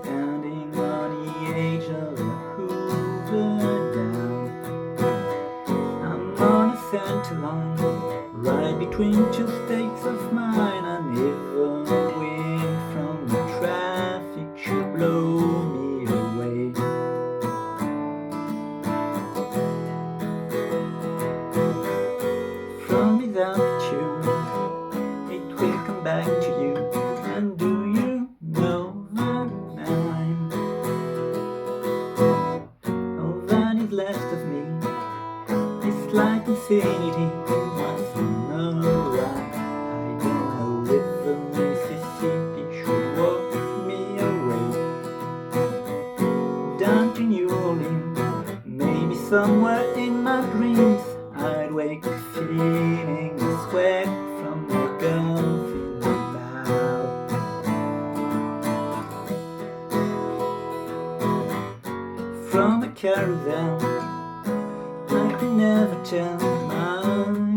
Standing on the edge of the Hoover Dam, I'm on a center line, right between two states of mind. I never went from the traffic should blow me away. From his altitude, it will come back to you. And do you know that all that is left of me is like infinity once on a ride. I don't know if the Mississippi should walk me away down to New Orleans. Maybe somewhere in my dreams I'd wake up feeling the sweat from the Gulf in my mouth. From a carousel, I can never tell my